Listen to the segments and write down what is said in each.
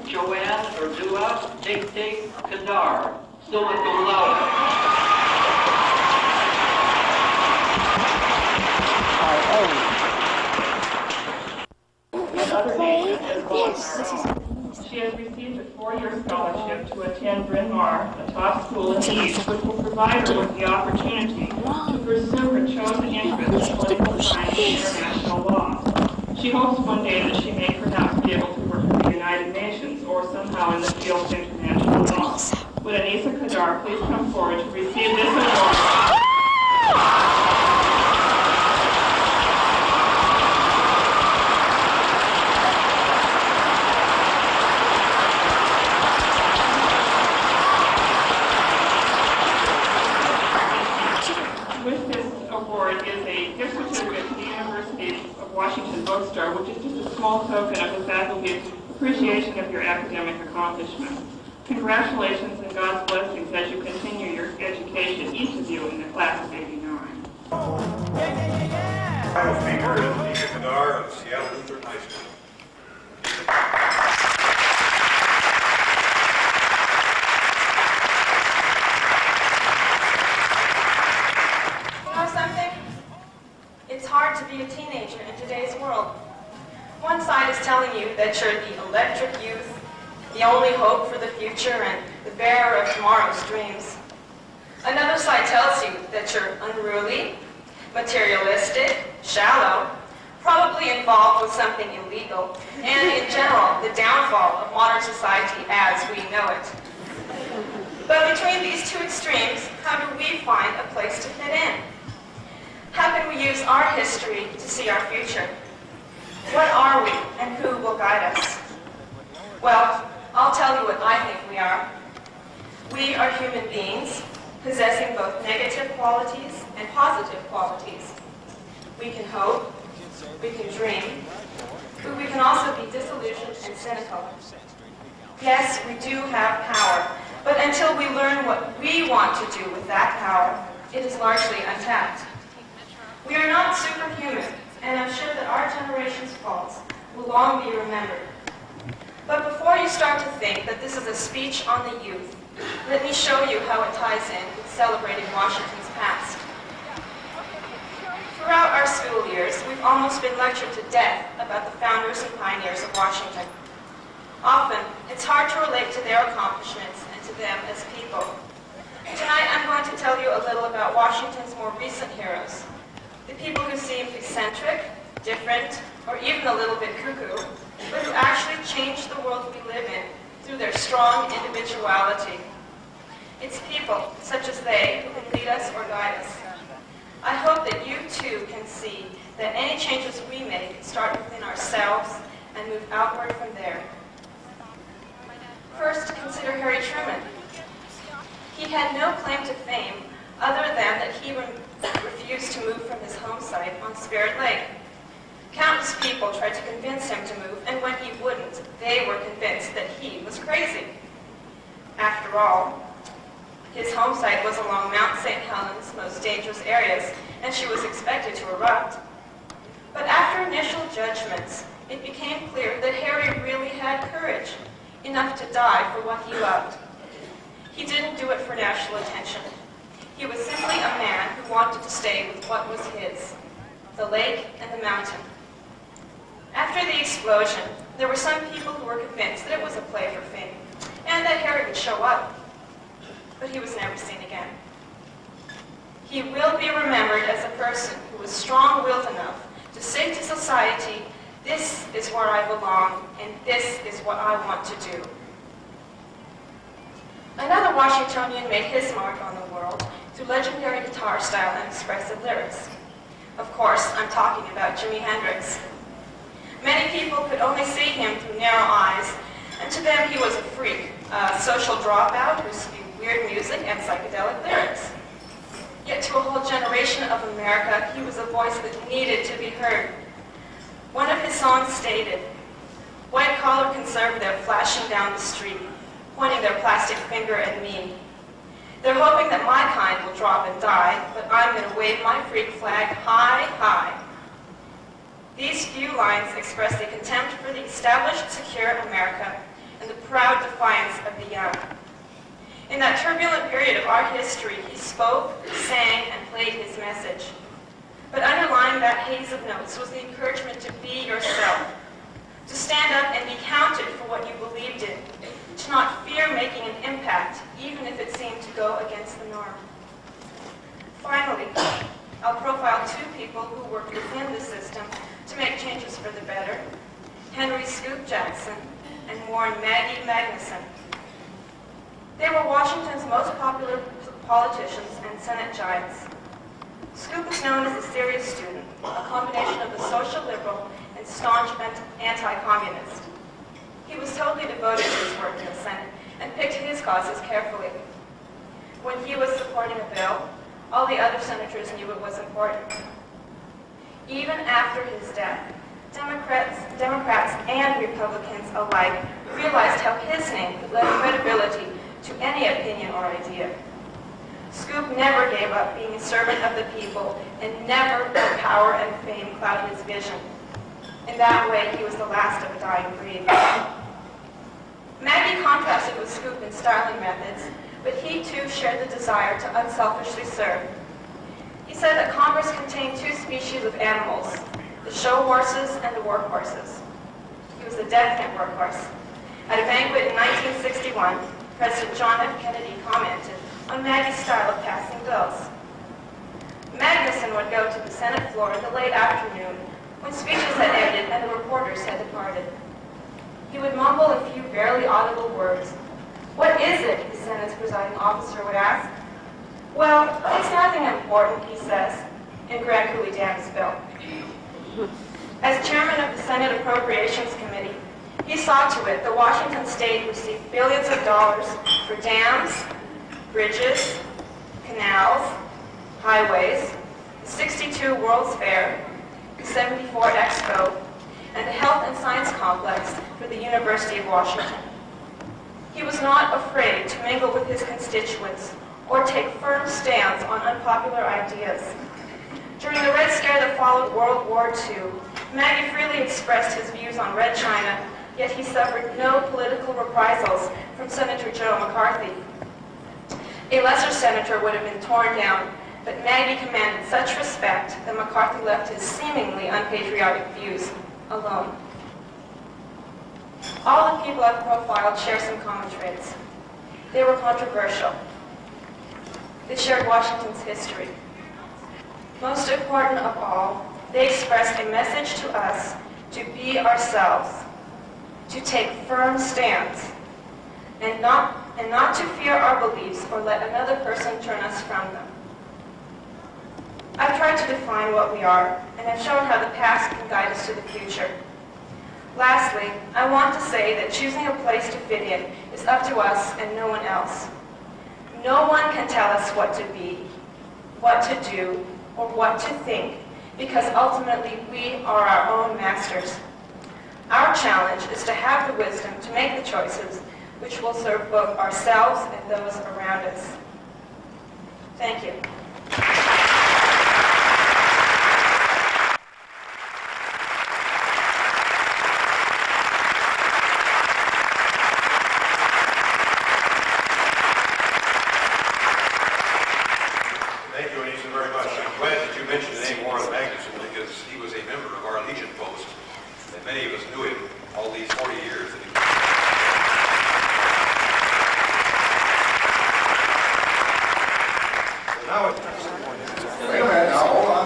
Joanne Urdua Cadar, Summa Claude. She has received a 4-year scholarship to attend Bryn Mawr, a top school in the East, which will provide her with the opportunity to pursue her chosen interest in political science and international law. She hopes one day that she may perhaps be able to work for the United Nations or somehow in the field of international law. Would Anissa Cadar please come forward to receive this award? Washington Bookstore, which is just a small token of the faculty's appreciation of your academic accomplishments. Congratulations and God's blessings as you continue your education, each of you in the class of '89. Final speaker is Anissa Cadar of Seattle Lutheran High School. It's hard to be a teenager in today's world. One side is telling you that you're the electric youth, the only hope for the future and the bearer of tomorrow's dreams. Another side tells you that you're unruly, materialistic, shallow, probably involved with something illegal, and in general, the downfall of modern society as we know it. But between these two extremes, how do we find a place to fit in? How can we use our history to see our future? What are we, and who will guide us? Well, I'll tell you what I think we are. We are human beings, possessing both negative qualities and positive qualities. We can hope, we can dream, but we can also be disillusioned and cynical. Yes, we do have power, but until we learn what we want to do with that power, it is largely untapped. We are not superhuman, and I'm sure that our generation's faults will long be remembered. But before you start to think that this is a speech on the youth, let me show you how it ties in with celebrating Washington's past. Throughout our school years, we've almost been lectured to death about the founders and pioneers of Washington. Often, it's hard to relate to their accomplishments and to them as people. Tonight, I'm going to tell you a little about Washington's more recent heroes. The people who seem eccentric, different, or even a little bit cuckoo, but who actually change the world we live in through their strong individuality. It's people, such as they, who can lead us or guide us. I hope that you too can see that any changes we make start within ourselves and move outward from there. First, consider Harry Truman. He had no claim to fame other than that he refused to move from his home site on Spirit Lake. Countless people tried to convince him to move, and when he wouldn't, they were convinced that he was crazy. After all, his home site was along Mount St. Helens' most dangerous areas, and she was expected to erupt. But after initial judgments, it became clear that Harry really had courage, enough to die for what he loved. He didn't do it for national attention. He was simply a man who wanted to stay with what was his, the lake and the mountain. After the explosion, there were some people who were convinced that it was a play for fame, and that Harry would show up. But he was never seen again. He will be remembered as a person who was strong-willed enough to say to society, "This is where I belong, and this is what I want to do." Another Washingtonian made his mark on the world through legendary guitar style and expressive lyrics. Of course, I'm talking about Jimi Hendrix. Many people could only see him through narrow eyes, and to them he was a freak, a social dropout who spewed weird music and psychedelic lyrics. Yet to a whole generation of America, he was a voice that needed to be heard. One of his songs stated, "White-collar conservative flashing down the street, pointing their plastic finger at me. They're hoping that my kind will drop and die, but I'm going to wave my freak flag high, high." These few lines express the contempt for the established, secure America and the In that turbulent period of our history, he spoke, sang, and played his message. But underlying that haze of notes was the encouragement to be yourself, to stand up and be counted for what you believed in, to not fear making an impact, even if it seemed to go against the norm. Finally, I'll profile two people who worked within the system to make changes for the better, Henry Scoop Jackson and Warren Maggie Magnuson. They were Washington's most popular politicians and Senate giants. Scoop is known as a serious student, a combination of the social liberal and staunch anti-communist. He was totally devoted to his work in the Senate and picked his causes carefully. When he was supporting a bill, all the other senators knew it was important. Even after his death, Democrats and Republicans alike realized how his name could lend credibility to any opinion or idea. Scoop never gave up being a servant of the people and never let power and fame cloud his vision. In that way, he was the last of a dying breed. Maggie contrasted with Scoop in styling methods, but he too shared the desire to unselfishly serve. He said that Congress contained two species of animals, the show horses and the work horses. He was a definite workhorse. At a banquet in 1961, President John F. Kennedy commented on Maggie's style of passing bills. Magnuson would go to the Senate floor in the late afternoon when speeches had ended and the reporters had departed. He would mumble a few barely audible words. "What is it?" the Senate's presiding officer would ask. "Well, it's nothing important," he says, in Grand Coulee Dam's bill. As chairman of the Senate Appropriations Committee, he saw to it that Washington State received billions of dollars for dams, bridges, canals, highways, the 62 World's Fair, the 74 Expo, and the Health and Science Complex for the University of Washington. He was not afraid to mingle with his constituents or take firm stands on unpopular ideas. During the Red Scare that followed World War II, Maggie freely expressed his views on Red China, yet he suffered no political reprisals from Senator Joe McCarthy. A lesser senator would have been torn down, but Maggie commanded such respect that McCarthy left his seemingly unpatriotic views alone. All the people I've profiled share some common traits. They were controversial. They shared Washington's history. Most important of all, they expressed a message to us to be ourselves, to take firm stands, and not to fear our beliefs or let another person turn us from them. I've tried to define what we are, and I've shown how the past can guide us to the future. Lastly, I want to say that choosing a place to fit in is up to us and no one else. No one can tell us what to be, what to do, or what to think, because ultimately we are our own masters. Our challenge is to have the wisdom to make the choices which will serve both ourselves and those around us. Thank you. Thank you, Anissa, very much. I'm glad that you mentioned the name Warren Magnuson because he was a member of our Legion Post, and many of us knew him all these 40 years that he Now it's... Wait a minute now, hold on.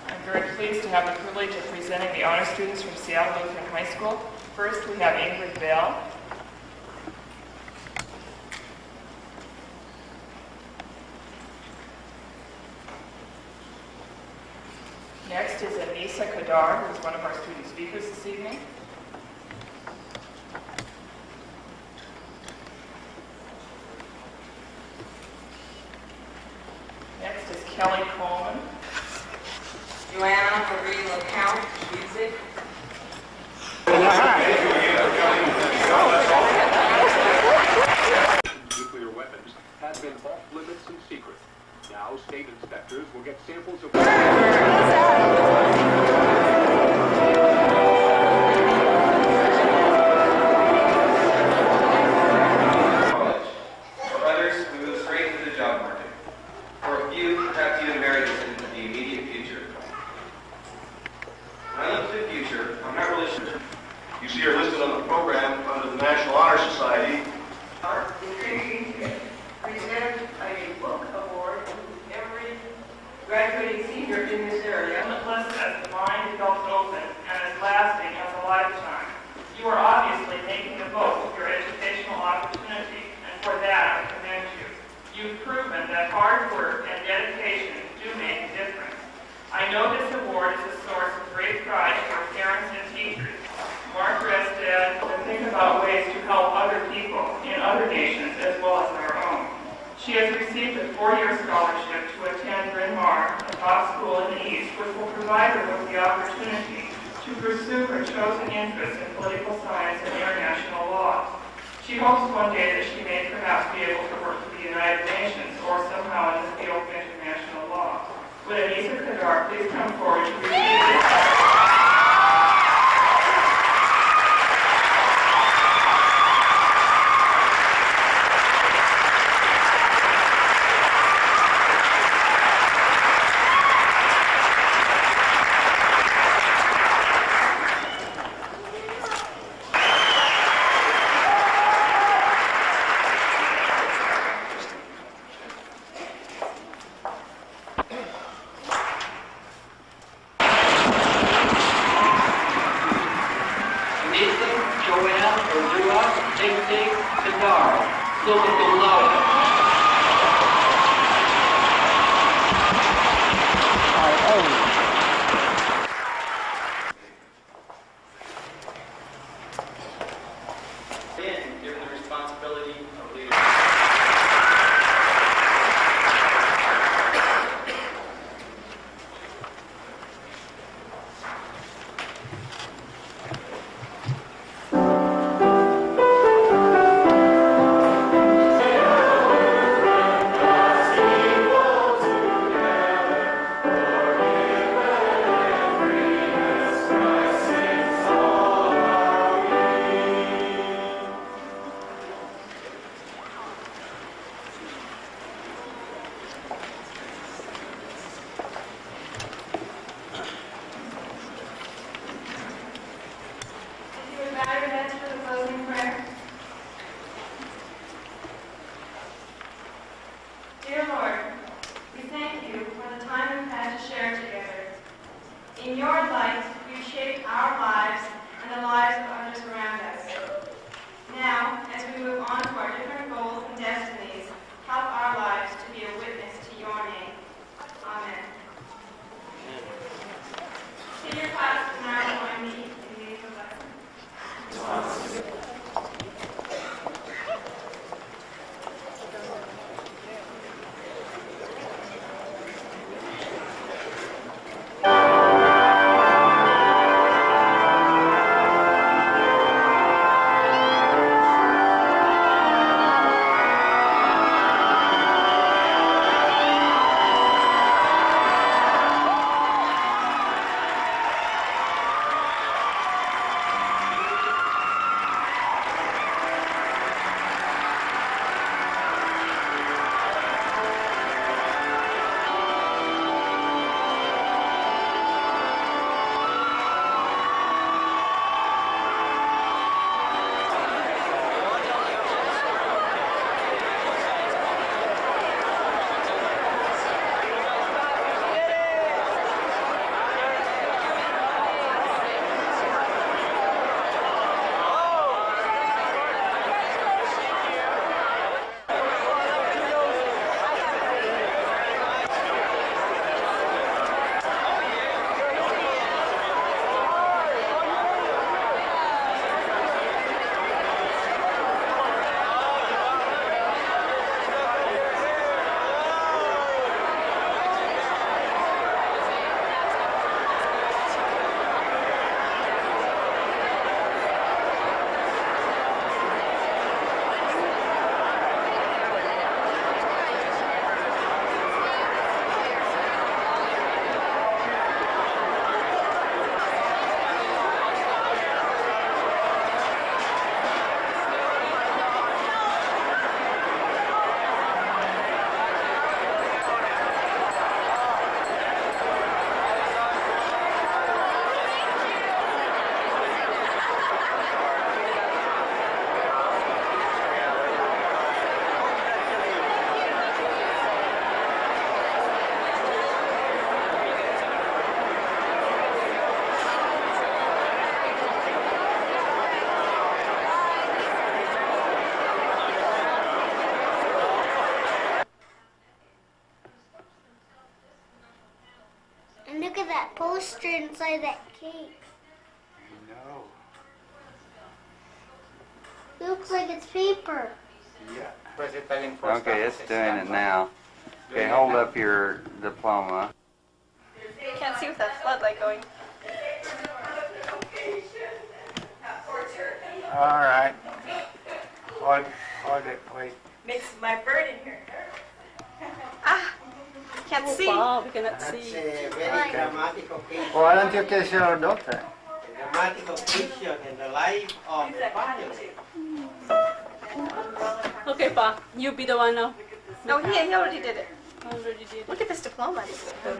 I'm very pleased to have the privilege of presenting the honor students from Seattle Lutheran High School. First, we have Ingrid Bell. Next is Anissa Cadar, who is one of our student speakers this evening. Next is Kelly Coleman. Joanna Marie LeCount, music. Nuclear weapons have been off limits and secret. Now state inspectors will get samples of... You see her listed on the program under the National Honor Society. Are intriguing to present a book award to every graduating senior in this area. Limitless as the mind develops open and as lasting as a lifetime. You are obviously making the most of your educational opportunity, and for that I commend you. You've proven that hard work and dedication do make a difference. I know this award is a source of great pride for parents and teachers. Mark Restad will think about ways to help other people in other nations as well as our own. She has received a 4-year scholarship to attend Bryn Mawr, a top school in the East, which will provide her with the opportunity to pursue her chosen interests in political science and international law. She hopes one day that she may perhaps be able to work for the United Nations or somehow in the field of international law. Would Anissa Cadar please come forward to receive this? Cadar, Summa Claude. Given the responsibility of leadership. Dear Lord, we thank you for the time we've had to share together. In your light, you shape our lives and the lives of others around us. Now, as we move on to our different goals and destinies, help our lives to be a witness to your name. Amen. Senior class is now join me in these lessons. inside that cake? No. It looks like it's paper. Yeah. Okay, it's doing it now. Okay, hold up your diploma. Can't see with that floodlight going. All right. Hold it, wait. Makes my bird in here. Ah, can't see. Wow, we cannot That's see. a very dramatic occasion. Why don't you kiss your daughter? A dramatic occasion in the life of the family. Okay, Pa, you be the one now. No, he already did it. Already did. Look at this diploma. Ito,